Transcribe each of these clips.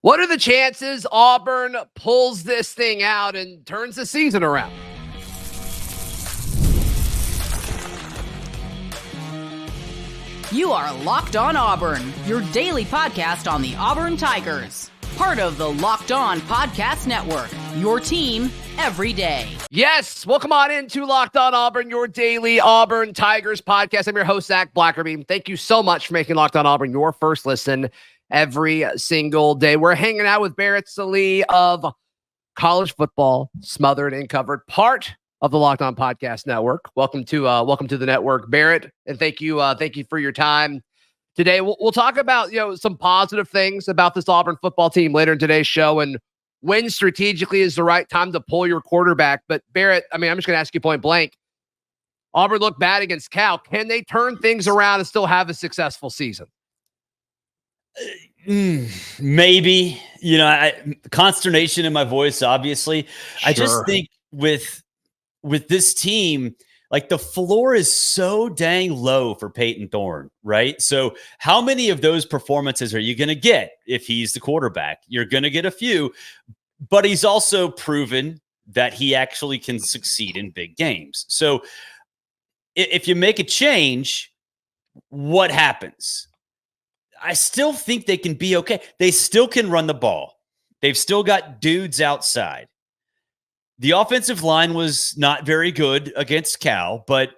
What are the chances Auburn pulls this thing out and turns the season around? You are Locked On Auburn, your daily podcast on the Auburn Tigers. Part of the Locked On Podcast Network, your team every day. Yes, welcome on into Locked On Auburn, your daily Auburn Tigers podcast. I'm your host, Zach Blackerby. Thank you so much for making Locked On Auburn your first listen every single day. We're hanging out with Barrett, Sallee of College Football, Smothered and Covered, part of the Locked On Podcast Network. Welcome to the network, Barrett, and thank you for your time today. We'll talk about some positive things about this Auburn football team later in today's show, and when strategically is the right time to pull your quarterback. But Barrett, I'm just going to ask you point blank. Auburn looked bad against Cal. Can they turn things around and still have a successful season? Maybe, consternation in my voice, obviously. Sure. I just think with this team, like, the floor is so dang low for Payton Thorne, right? So how many of those performances are you going to get if he's the quarterback? You're going to get a few, but he's also proven that he actually can succeed in big games. So if you make a change, what happens? I still think they can be okay. They still can run the ball. They've still got dudes outside. The offensive line was not very good against Cal, but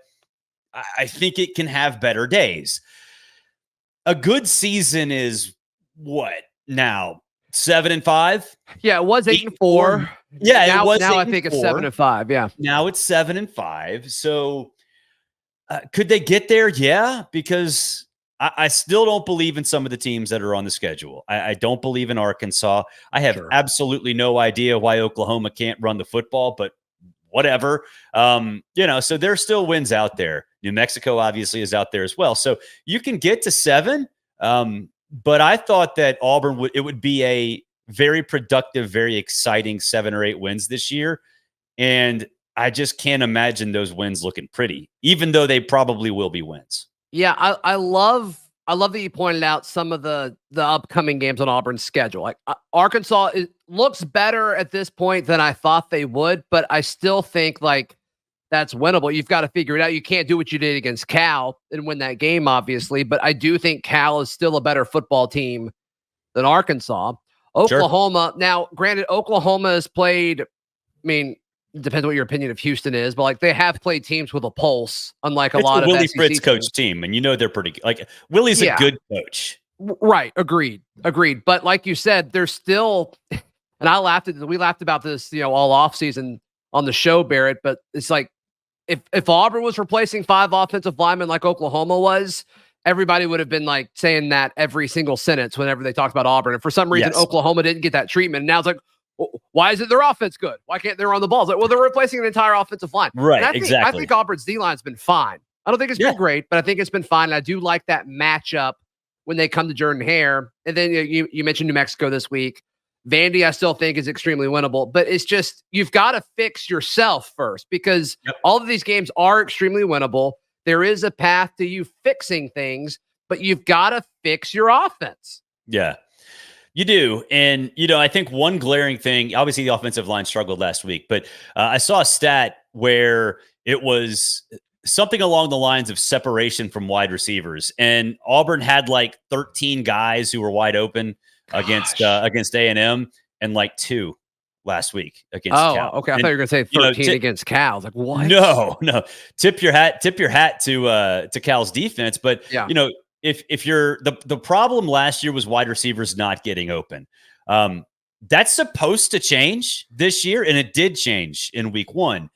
I think it can have better days. A good season is what now? 7-5? Yeah, it was 8-4. Yeah, now, it was. Now I think it's 7-5. Yeah. Now it's 7-5. So could they get there? Yeah, because I still don't believe in some of the teams that are on the schedule. I don't believe in Arkansas. I have absolutely no idea why Oklahoma can't run the football, but whatever. So there's still wins out there. New Mexico obviously is out there as well. So you can get to 7. But I thought that Auburn would be a very productive, very exciting 7 or 8 wins this year. And I just can't imagine those wins looking pretty, even though they probably will be wins. Yeah, I love that you pointed out some of the upcoming games on Auburn's schedule. Like Arkansas, it looks better at this point than I thought they would, but I still think like that's winnable. You've got to figure it out. You can't do what you did against Cal and win that game, obviously, but I do think Cal is still a better football team than Arkansas. Oklahoma, now, granted, Oklahoma has played, it depends what your opinion of Houston is, but like they have played teams with a pulse, unlike it's a lot of Willie SEC Fritz teams. coach team, and they're pretty good. Like Willie's a good coach, right? Agreed. But like you said, there's still, and we laughed about this, all off season on the show, Barrett. But it's like if Auburn was replacing 5 offensive linemen like Oklahoma was, everybody would have been like saying that every single sentence whenever they talked about Auburn. And for some reason, Oklahoma didn't get that treatment. And now it's like, why isn't their offense good? Why can't they run the ball? It's like, well, they're replacing an entire offensive line. Right, exactly. I think Auburn's D-line's been fine. I don't think it's been great, but I think it's been fine. And I do like that matchup when they come to Jordan-Hare. And then you mentioned New Mexico this week. Vandy, I still think, is extremely winnable. But it's just, you've got to fix yourself first, because all of these games are extremely winnable. There is a path to you fixing things, but you've got to fix your offense. Yeah. You do. And, I think one glaring thing, obviously the offensive line struggled last week, but I saw a stat where it was something along the lines of separation from wide receivers. And Auburn had like 13 guys who were wide open against A&M and like 2 last week against Cal. Okay. I thought you were going to say 13 against Cal. I was like, what? No. Tip your hat to Cal's defense. But, if you're the problem last year was wide receivers not getting open. That's supposed to change this year, and it did change in week 1.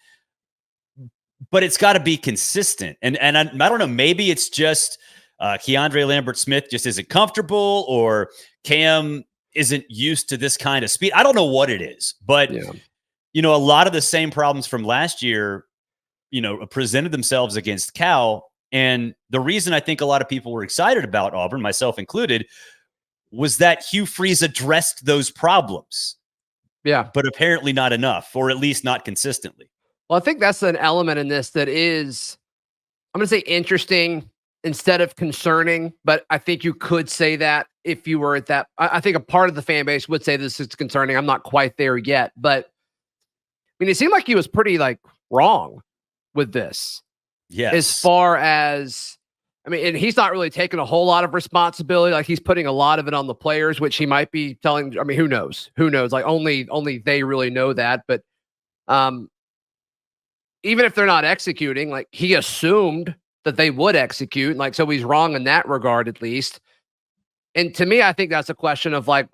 But it's got to be consistent. And I don't know, maybe it's just Keandre Lambert-Smith just isn't comfortable, or Cam isn't used to this kind of speed. I don't know what it is, but a lot of the same problems from last year, presented themselves against Cal. And the reason I think a lot of people were excited about Auburn, myself included, was that Hugh Freeze addressed those problems. Yeah. But apparently not enough, or at least not consistently. Well, I think that's an element in this that is, I'm going to say, interesting instead of concerning, but I think you could say that if you were at that. I think a part of the fan base would say this is concerning. I'm not quite there yet, but I mean, it seemed like he was pretty like wrong with this. Yes. As far as, I mean, and he's not really taking a whole lot of responsibility. Like he's putting a lot of it on the players, which he might be telling. I mean, who knows? Who knows? Like only they really know that. But even if they're not executing, like he assumed that they would execute. Like, so he's wrong in that regard, at least. And to me, I think that's a question of like,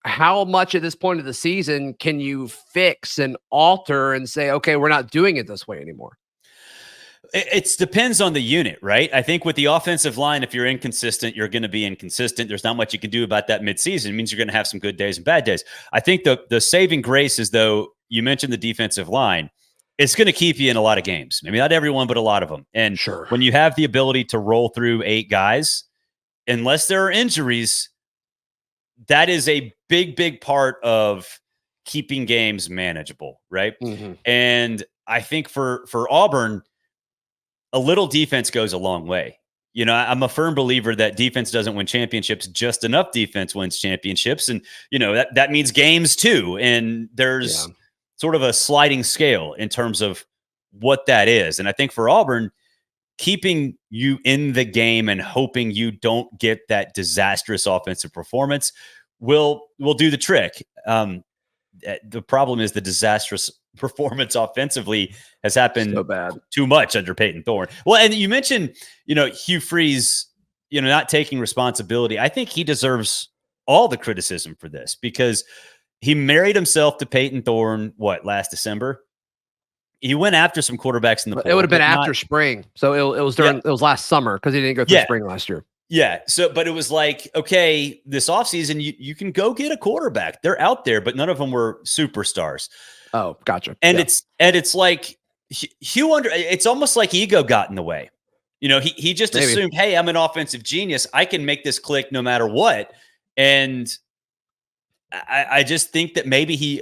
how much at this point of the season can you fix and alter and say, okay, we're not doing it this way anymore? It depends on the unit, right? I think with the offensive line, if you're inconsistent, you're going to be inconsistent. There's not much you can do about that midseason. It means you're going to have some good days and bad days. I think the saving grace is, though, you mentioned the defensive line. It's going to keep you in a lot of games. Maybe not everyone, but a lot of them. And sure, when you have the ability to roll through 8 guys, unless there are injuries, that is a big part of keeping games manageable, right? Mm-hmm. And I think for Auburn, a little defense goes a long way. You know, I'm a firm believer that defense doesn't win championships. Just enough defense wins championships. And, you know, that means games too. And there's sort of a sliding scale in terms of what that is. And I think for Auburn, keeping you in the game and hoping you don't get that disastrous offensive performance will do the trick. The problem is the disastrous performance offensively has happened so bad, too much under Payton Thorne. Well, and you mentioned, you know, Hugh Freeze, you know, not taking responsibility. I think he deserves all the criticism for this because he married himself to Payton Thorne, last December? He went after some quarterbacks in the portal. It would have been after spring. So it was it was last summer because he didn't go through spring last year. Yeah. So, but it was like, okay, this offseason, you can go get a quarterback. They're out there, but none of them were superstars. Oh, gotcha. And it's like Hugh it's almost like ego got in the way. You know, he just assumed, hey, I'm an offensive genius. I can make this click no matter what. And I just think that maybe he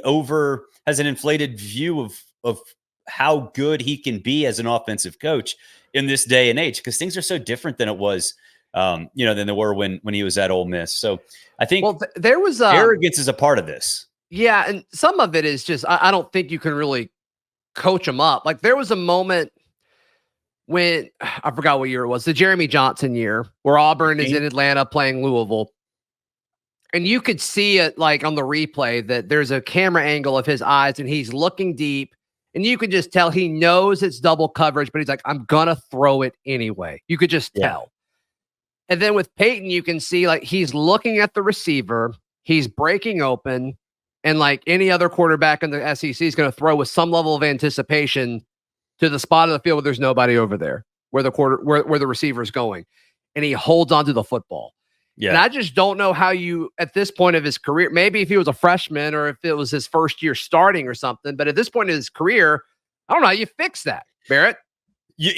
has an inflated view of how good he can be as an offensive coach in this day and age, because things are so different than it was, than they were when he was at Ole Miss. So I think there was arrogance is a part of this. Yeah, and some of it is just I don't think you can really coach him up. Like there was a moment when I forgot what year it was, the Jeremy Johnson year, where Auburn is in Atlanta playing Louisville. And you could see it like on the replay that there's a camera angle of his eyes and he's looking deep. And you could just tell he knows it's double coverage, but he's like, I'm going to throw it anyway. You could just tell. And then with Payton, you can see like he's looking at the receiver. He's breaking open. And like any other quarterback in the SEC is going to throw with some level of anticipation to the spot of the field where there's nobody over there, where the receiver is going. And he holds onto the football. Yeah. And I just don't know how you, at this point of his career, maybe if he was a freshman or if it was his first year starting or something, but at this point in his career, I don't know how you fix that, Barrett.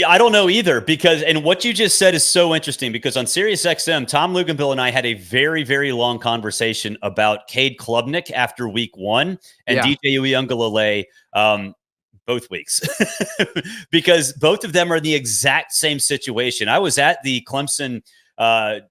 I don't know either, and what you just said is so interesting because on SiriusXM, Tom Luganville and I had a very, very long conversation about Cade Klubnik after week 1 and DJ Uiagalelei both weeks because both of them are in the exact same situation. I was at the Clemson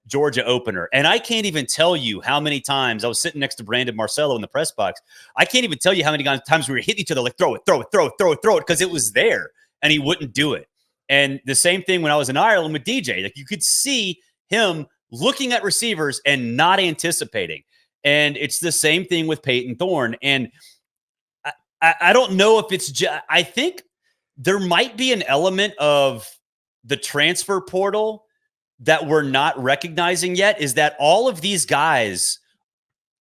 Georgia opener. And I can't even tell you how many times I was sitting next to Brandon Marcello in the press box. I can't even tell you how many times we were hitting each other like throw it, because it was there and he wouldn't do it. And the same thing when I was in Ireland with DJ, like you could see him looking at receivers and not anticipating. And it's the same thing with Payton Thorne. And I don't know if it's I think there might be an element of the transfer portal that we're not recognizing yet, is that all of these guys,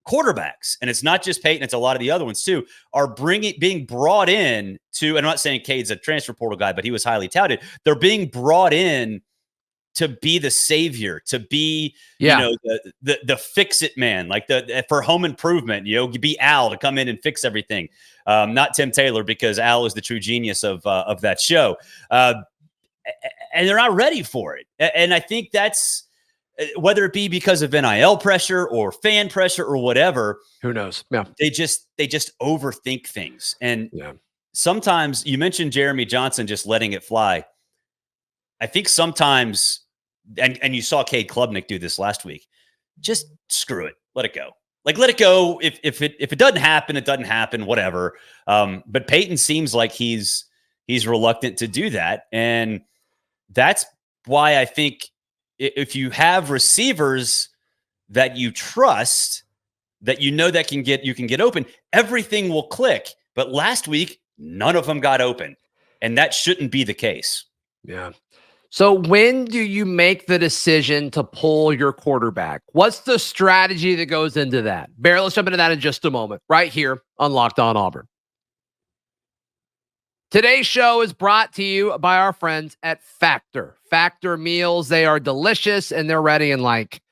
quarterbacks, and it's not just Payton, it's a lot of the other ones too, are being brought in to, and I'm not saying Cade's a transfer portal guy, but he was highly touted. They're being brought in to be the savior, to be, the fix-it man, like for home improvement, be Al to come in and fix everything. Not Tim Taylor, because Al is the true genius of that show. And they're not ready for it. And I think that's, whether it be because of NIL pressure or fan pressure or whatever, who knows? Yeah. They just overthink things. And sometimes, you mentioned Jeremy Johnson just letting it fly. I think sometimes and you saw Cade Klubnik do this last week. Just screw it. Let it go. Like, let it go. If it doesn't happen, it doesn't happen, whatever. But Payton seems like he's reluctant to do that. And that's why I think if you have receivers that you trust, that you know that you can get open, everything will click. But last week, none of them got open. And that shouldn't be the case. Yeah. So when do you make the decision to pull your quarterback? What's the strategy that goes into that? Barrett, let's jump into that in just a moment, right here on Locked On Auburn. Today's show is brought to you by our friends at Factor. Factor meals, they are delicious and they're ready in like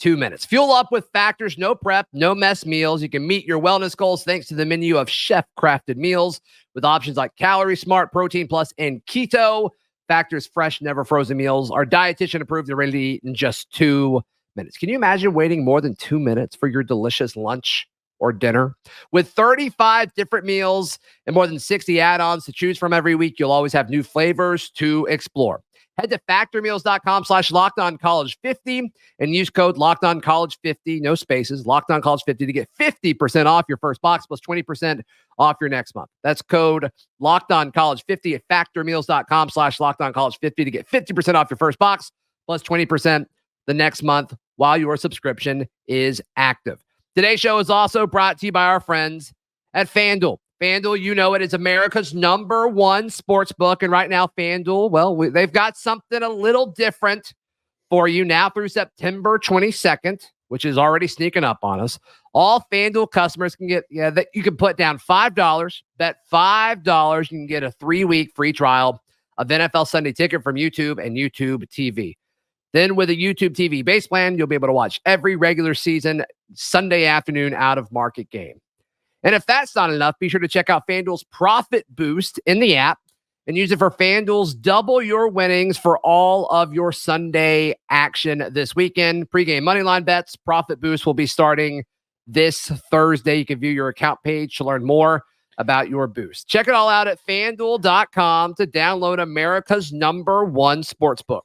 2 minutes. Fuel up with Factor's no prep, no mess meals. You can meet your wellness goals thanks to the menu of chef-crafted meals with options like Calorie Smart, Protein Plus, and Keto. Factor's fresh, never frozen meals are dietitian approved and ready to eat in just 2 minutes. Can you imagine waiting more than 2 minutes for your delicious lunch or dinner? With 35 different meals and more than 60 add-ons to choose from every week, you'll always have new flavors to explore. Head to factormeals.com/LockedOnCollege50 and use code LockedOnCollege50, no spaces, LockedOnCollege50 to get 50% off your first box plus 20% off your next month. That's code LockedOnCollege50 at factormeals.com/LockedOnCollege50 to get 50% off your first box plus 20% the next month while your subscription is active. Today's show is also brought to you by our friends at FanDuel. FanDuel, you know it, is America's #1 sports book. And right now, FanDuel, well, they've got something a little different for you now through September 22nd, which is already sneaking up on us. All FanDuel customers can get, that you can put down $5, bet $5. You can get a 3-week free trial of NFL Sunday Ticket from YouTube and YouTube TV. Then with a YouTube TV base plan, you'll be able to watch every regular season Sunday afternoon out of market game. And if that's not enough, be sure to check out FanDuel's Profit Boost in the app and use it for FanDuel's double your winnings for all of your Sunday action this weekend. Pre-game moneyline bets, Profit Boost will be starting this Thursday. You can view your account page to learn more about your boost. Check it all out at FanDuel.com to download America's #1 sportsbook.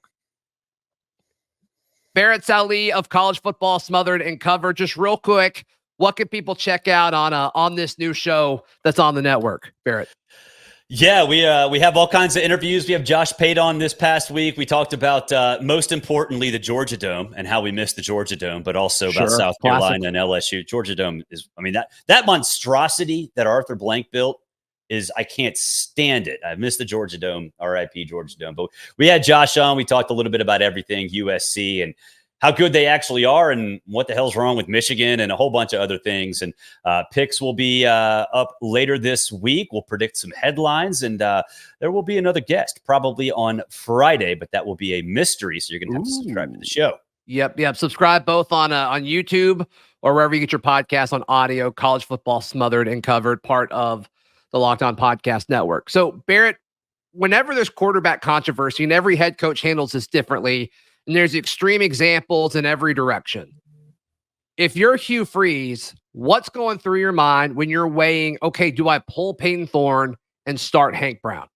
Barrett, Sallee of College Football Smothered and Covered. Just real quick, what can people check out on this new show that's on the network, Barrett? Yeah, we have all kinds of interviews. We have Josh Payton on this past week. We talked about, most importantly, the Georgia Dome and how we missed the Georgia Dome, but also about South Carolina and LSU. Georgia Dome is, I mean, that monstrosity that Arthur Blank built is, I can't stand it. I missed the Georgia Dome, RIP Georgia Dome. But we had Josh on. We talked a little bit about everything, USC, and how good they actually are and what the hell's wrong with Michigan and a whole bunch of other things. And picks will be up later this week. We'll predict some headlines, and there will be another guest probably on Friday, but that will be a mystery. So you're going to have to subscribe to the show. Yep. Subscribe both on YouTube or wherever you get your podcast on audio. College Football Smothered and Covered, part of the Locked On Podcast Network. So Barrett, whenever there's quarterback controversy, and every head coach handles this differently, and there's extreme examples in every direction. If you're Hugh Freeze, what's going through your mind when you're weighing, okay, do I pull Payton Thorne and start Hank Brown?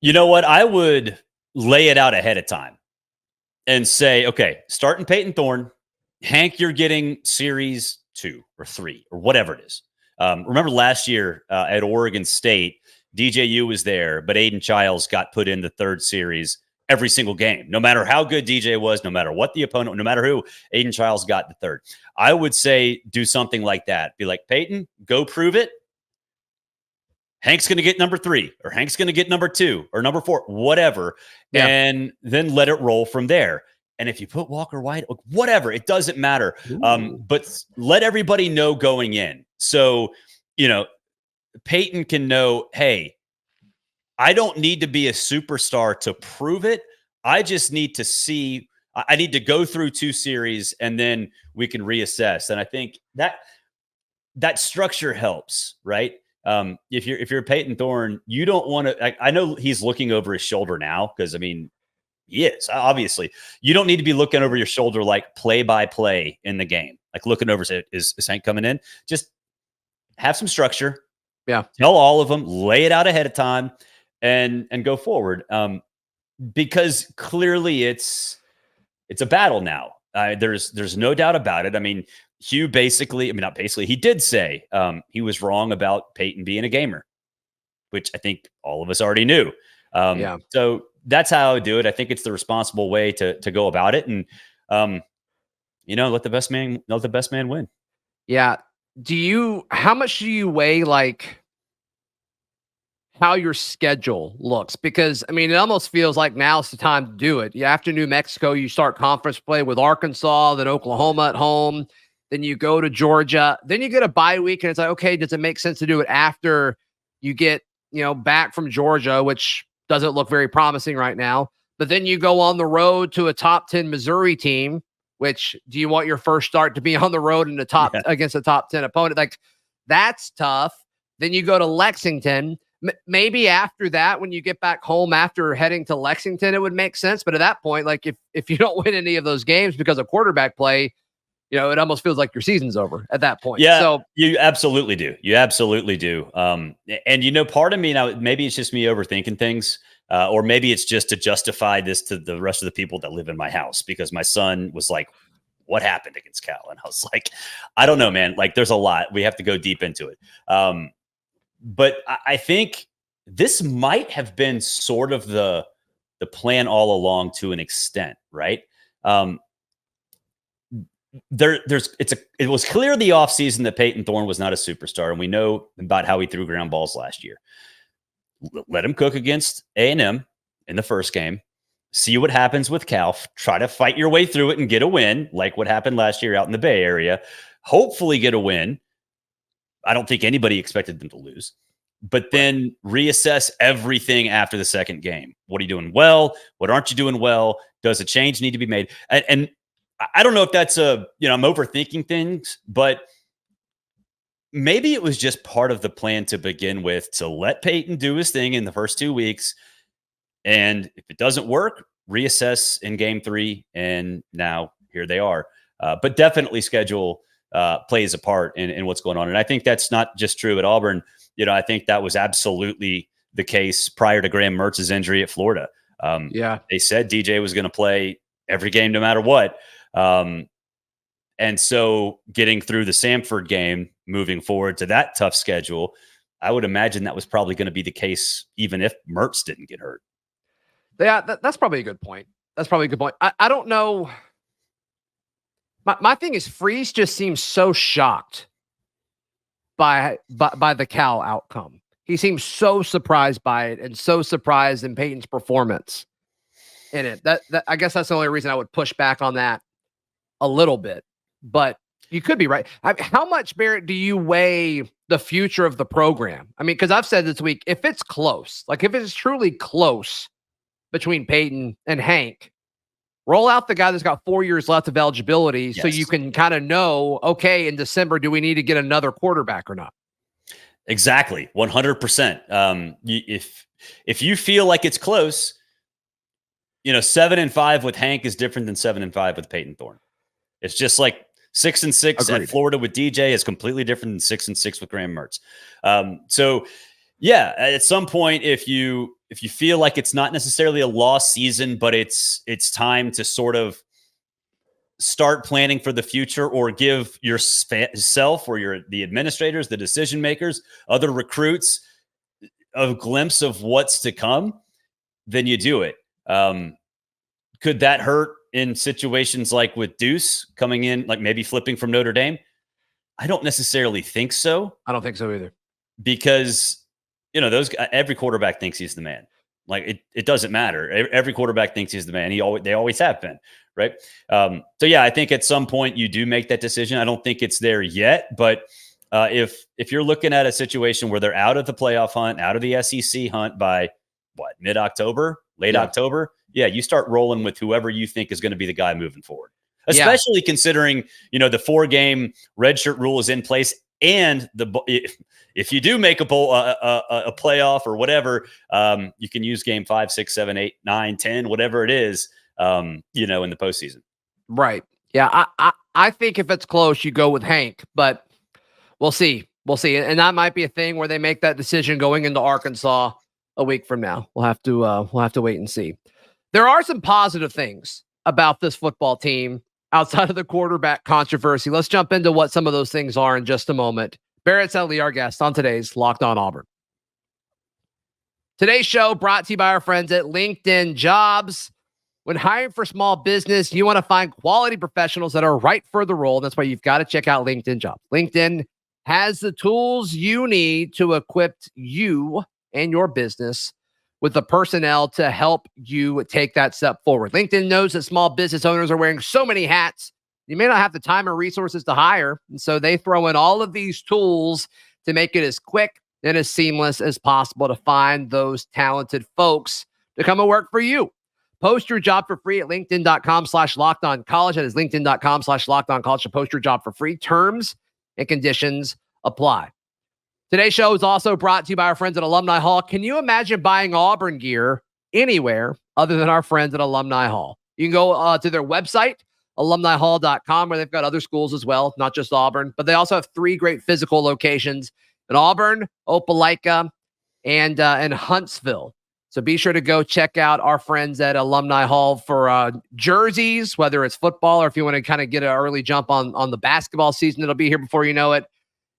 You know what? I would lay it out ahead of time and say, okay, starting Payton Thorne, Hank, you're getting series 2 or 3 or whatever it is. Remember last year at Oregon State, DJU was there, but Aiden Childs got put in the 3rd series every single game. No matter how good DJ was, no matter what the opponent, no matter who, Aiden Childs got the 3rd. I would say do something like that. Be like, Payton, go prove it. Hank's going to get number 3, or Hank's going to get number 2 or number 4, whatever. Yeah. And then let it roll from there. And if you put Walker White, whatever, it doesn't matter. But let everybody know going in. So, Payton can know, hey, I don't need to be a superstar to prove it. I just need to see, I need to go through 2 series and then we can reassess. And I think that structure helps, right? If you're Payton Thorne, you don't want to, I know he's looking over his shoulder now, because he is, obviously. You don't need to be looking over your shoulder like play by play in the game. Like looking over, say, is Hank coming in? Just have some structure. Yeah. Tell all of them, lay it out ahead of time. And go forward. because clearly it's a battle now. There's no doubt about it. I mean, Hugh he did say he was wrong about Payton being a gamer, which I think all of us already knew. So that's how I would do it. I think it's the responsible way to go about it, and let the best man win. Yeah. How much do you weigh like how your schedule looks? Because I mean, it almost feels like now's the time to do it. After New Mexico, you start conference play with Arkansas, then Oklahoma at home, then you go to Georgia, then you get a bye week, and it's like, okay, does it make sense to do it after you get, back from Georgia, which doesn't look very promising right now, but then you go on the road to a top 10 Missouri team, which do you want your first start to be on the road in the against a top 10 opponent? Like, that's tough. Then you go to Lexington. Maybe after that, when you get back home after heading to Lexington, it would make sense. But at that point, like if you don't win any of those games because of quarterback play, it almost feels like your season's over at that point. Yeah, so you absolutely do. You absolutely do. And part of me now, maybe it's just me overthinking things, or maybe it's just to justify this to the rest of the people that live in my house, because my son was like, "What happened against Cal?" And I was like, "I don't know, man. Like, there's a lot. We have to go deep into it." But I think this might have been sort of the plan all along to an extent, right? It was clear the offseason that Payton Thorne was not a superstar, and we know about how he threw ground balls last year. Let him cook against A&M in the first game. See what happens with Cal. Try to fight your way through it and get a win, like what happened last year out in the Bay Area. Hopefully get a win. I don't think anybody expected them to lose. But then reassess everything after the second game. What are you doing well? What aren't you doing well? Does a change need to be made? And I don't know if that's I'm overthinking things, but maybe it was just part of the plan to begin with, to let Payton do his thing in the first 2 weeks. And if it doesn't work, reassess in game 3. And now here they are. But definitely schedule plays a part in what's going on. And I think that's not just true at Auburn. I think that was absolutely the case prior to Graham Mertz's injury at Florida. They said DJ was going to play every game no matter what. And so getting through the Samford game, moving forward to that tough schedule, I would imagine that was probably going to be the case even if Mertz didn't get hurt. Yeah, that's probably a good point. I don't know. My thing is, Freeze just seems so shocked by the Cal outcome. He seems so surprised by it and so surprised in Payton's performance in it. That I guess that's the only reason I would push back on that a little bit. But you could be right. How much, Barrett, do you weigh the future of the program? I mean, because I've said this week, if it's close, like if it's truly close between Payton and Hank, roll out the guy that's got 4 years left of eligibility. Yes. So you can kind of know, okay, in December, do we need to get another quarterback or not? Exactly. 100%. If you feel like it's close, 7-5 with Hank is different than 7-5 with Payton Thorne. It's just like 6-6 at Florida with DJ is completely different than 6-6 with Graham Mertz. So yeah, at some point, if you feel like it's not necessarily a lost season, but it's time to sort of start planning for the future, or give yourself or the administrators, the decision makers, other recruits a glimpse of what's to come, then you do it. Could that hurt in situations like with Deuce coming in, like maybe flipping from Notre Dame? I don't necessarily think so. I don't think so either. Because, every quarterback thinks he's the man. Like it doesn't matter. Every quarterback thinks he's the man. They always have been, right? So yeah, I think at some point you do make that decision. I don't think it's there yet, but if you're looking at a situation where they're out of the playoff hunt, out of the SEC hunt by mid-October, late October, yeah, you start rolling with whoever you think is going to be the guy moving forward. Especially considering, the 4-game redshirt rule is in place, and if you do make a bowl, a playoff or whatever, you can use game 5, 6, 7, 8, 9, 10, whatever it is, in the postseason. Right. Yeah. I think if it's close, you go with Hank, but we'll see. And that might be a thing where they make that decision going into Arkansas a week from now. We'll have to wait and see. There are some positive things about this football team outside of the quarterback controversy. Let's jump into what some of those things are in just a moment. Barrett, Sallee, our guest on today's Locked On Auburn. Today's show brought to you by our friends at LinkedIn Jobs. When hiring for small business, you want to find quality professionals that are right for the role. That's why you've got to check out LinkedIn Jobs. LinkedIn has the tools you need to equip you and your business with the personnel to help you take that step forward. LinkedIn knows that small business owners are wearing so many hats. You may not have the time or resources to hire. And so they throw in all of these tools to make it as quick and as seamless as possible to find those talented folks to come and work for you. Post your job for free at linkedin.com/lockedoncollege. That is linkedin.com/lockedoncollege to post your job for free. Terms and conditions apply. Today's show is also brought to you by our friends at Alumni Hall. Can you imagine buying Auburn gear anywhere other than our friends at Alumni Hall? You can go to their website, alumnihall.com, where they've got other schools as well, not just Auburn, but they also have 3 great physical locations in Auburn, Opelika, and Huntsville. So be sure to go check out our friends at Alumni Hall for jerseys, whether it's football or if you want to kind of get an early jump on the basketball season that'll be here before you know it,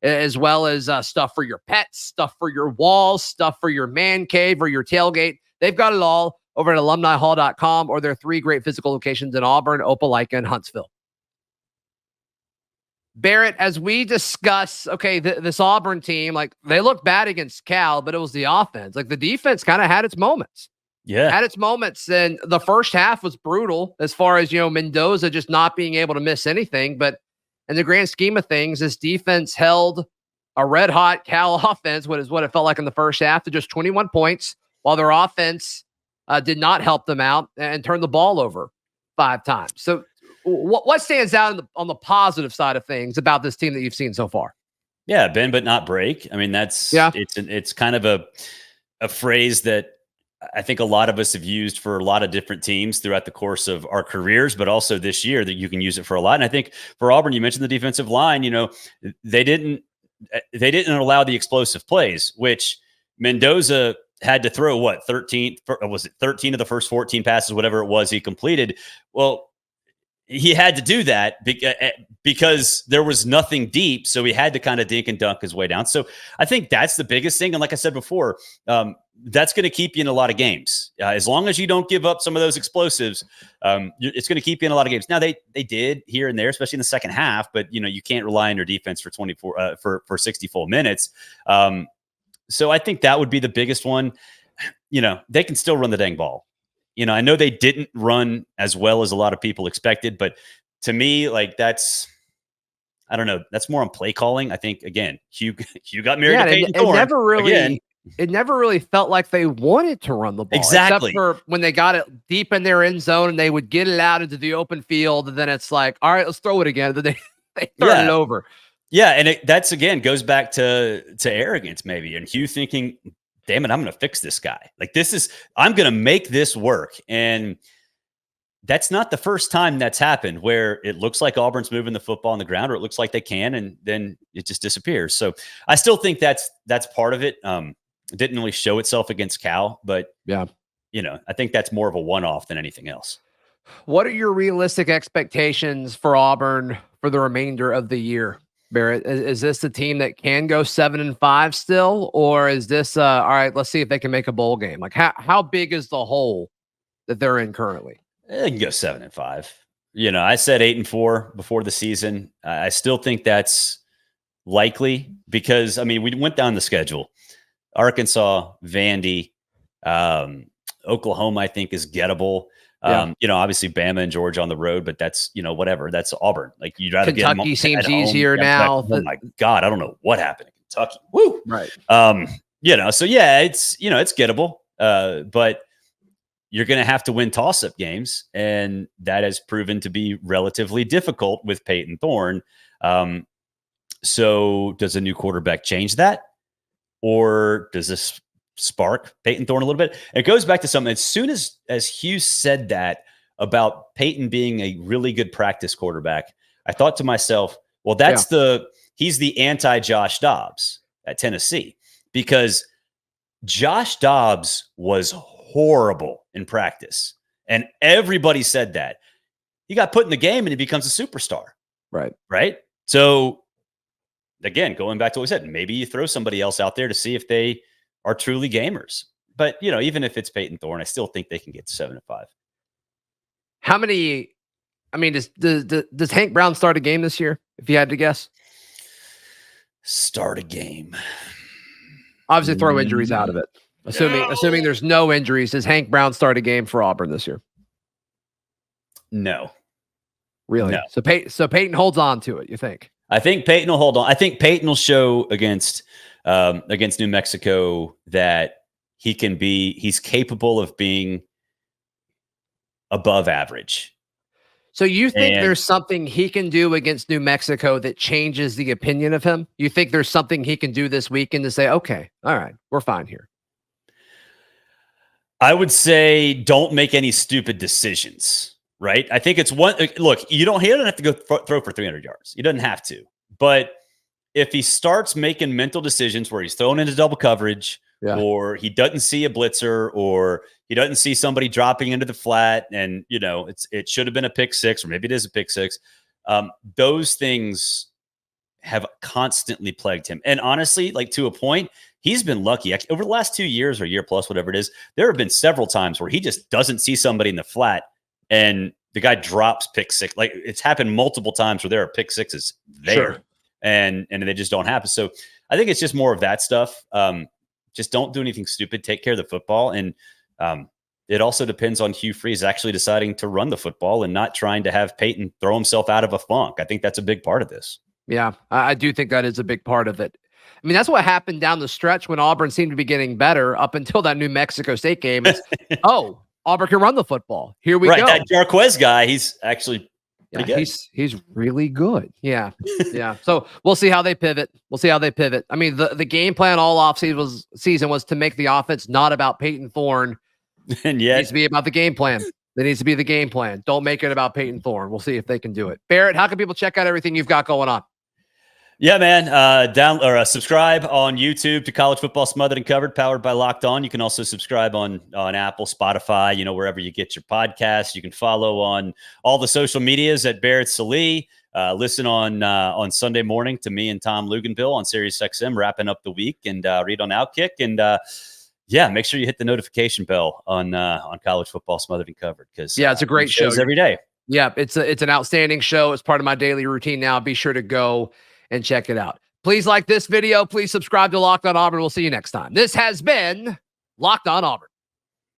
as well as stuff for your pets, stuff for your walls, stuff for your man cave or your tailgate. They've got it all over at alumnihall.com or their 3 great physical locations in Auburn, Opelika, and Huntsville. Barrett, as we discuss, okay, this Auburn team, like they look bad against Cal, but it was the offense. Like the defense kind of had its moments. Yeah. Had its moments. And the first half was brutal as far as, Mendoza just not being able to miss anything. But in the grand scheme of things, this defense held a red hot Cal offense, what it felt like in the first half, to just 21 points, while their offense did not help them out and turned the ball over 5 times. So what stands out on the positive side of things about this team that you've seen so far? Yeah, bend but not break. I mean, it's kind of a phrase that I think a lot of us have used for a lot of different teams throughout the course of our careers, but also this year that you can use it for a lot. And I think for Auburn, you mentioned the defensive line, they didn't allow the explosive plays, which Mendoza had to throw 13 of the first 14 passes, whatever it was he completed. Well, he had to do that because there was nothing deep. So he had to kind of dink and dunk his way down. So I think that's the biggest thing. And like I said before, that's going to keep you in a lot of games. As long as you don't give up some of those explosives, it's going to keep you in a lot of games. Now they did here and there, especially in the second half, but you can't rely on your defense for 24 for 60 full minutes. So I think that would be the biggest one. They can still run the dang ball. I know they didn't run as well as a lot of people expected, but to me, like that's more on play calling. I think again, Hugh got married to Payton Thorne. It never really felt like they wanted to run the ball. Exactly. Except for when they got it deep in their end zone and they would get it out into the open field. And then it's like, all right, let's throw it again. And then they turn it over. Yeah. And that's again, goes back to arrogance maybe. And Hugh thinking, damn it, I'm going to fix this guy. Like I'm going to make this work. And that's not the first time that's happened where it looks like Auburn's moving the football on the ground, or it looks like they can, and then it just disappears. So I still think that's part of it. It didn't really show itself against Cal, but I think that's more of a one-off than anything else. What are your realistic expectations for Auburn for the remainder of the year? Barrett, is this a team that can go 7-5 still, or is this all right? Let's see if they can make a bowl game. Like how big is the hole that they're in currently? They can go 7-5. I said 8-4 before the season. I still think that's likely because we went down the schedule. Arkansas, Vandy, Oklahoma, I think is gettable. Obviously Bama and Georgia on the road, but that's, whatever. That's Auburn. Like you'd rather Kentucky seems easier now. Oh my God. I don't know what happened in Kentucky. Woo. Right. So yeah, it's gettable. But you're going to have to win toss-up games. And that has proven to be relatively difficult with Payton Thorne. So does a new quarterback change that? Or does this spark Payton Thorne a little bit? It goes back to something. As soon as Hugh said that about Payton being a really good practice quarterback, I thought to myself, well, he's the anti-Josh Dobbs at Tennessee, because Josh Dobbs was horrible in practice. And everybody said that. He got put in the game and he becomes a superstar. Right. So again, going back to what we said, maybe you throw somebody else out there to see if they are truly gamers. But, even if it's Payton Thorne, I still think they can get 7-5. How many? I mean, does Hank Brown start a game this year? If you had to guess, start a game. Obviously, throw injuries out of it. Assuming there's no injuries, does Hank Brown start a game for Auburn this year? No. Really? No. So Payton holds on to it. You think? I think Payton will hold on. I think Payton will show against New Mexico that he's capable of being above average. So you think there's something he can do against New Mexico that changes the opinion of him? You think there's something he can do this weekend to say, okay, all right, we're fine here? I would say don't make any stupid decisions, right? I think it's look, he doesn't have to go throw for 300 yards. He doesn't have to. But if he starts making mental decisions where he's thrown into double coverage, or he doesn't see a blitzer, or he doesn't see somebody dropping into the flat, and it should have been a pick six, or maybe it is a pick six. Those things have constantly plagued him. And honestly, like to a point, he's been lucky. Actually, over the last 2 years or year plus, whatever it is, there have been several times where he just doesn't see somebody in the flat and the guy drops pick six. Like it's happened multiple times where there are pick sixes there, and they just don't happen. So I think it's just more of that stuff. Just don't do anything stupid. Take care of the football. And it also depends on Hugh Freeze actually deciding to run the football and not trying to have Payton throw himself out of a funk. I think that's a big part of this. Yeah, I do think that is a big part of it. I mean, that's what happened down the stretch when Auburn seemed to be getting better up until that New Mexico State game. Auburn can run the football. Here we go. That Jarquez guy, he's actually pretty good. He's really good. Yeah. So we'll see how they pivot. I mean, the game plan all offseason was to make the offense not about Payton Thorne. And yet, it needs to be about the game plan. It needs to be the game plan. Don't make it about Payton Thorne. We'll see if they can do it. Barrett, how can people check out everything you've got going on? Yeah, man. Subscribe on YouTube to College Football Smothered and Covered, powered by Locked On. You can also subscribe on Apple, Spotify, wherever you get your podcasts. You can follow on all the social medias at Barrett Sallee. Listen on Sunday morning to me and Tom Luganville on Sirius XM, wrapping up the week, and read on Outkick. And make sure you hit the notification bell on College Football Smothered and Covered, because it's a great show every day. Yeah, it's an outstanding show. It's part of my daily routine now. Be sure to go and check it out. Please like this video. Please subscribe to Locked On Auburn. We'll see you next time. This has been Locked On Auburn.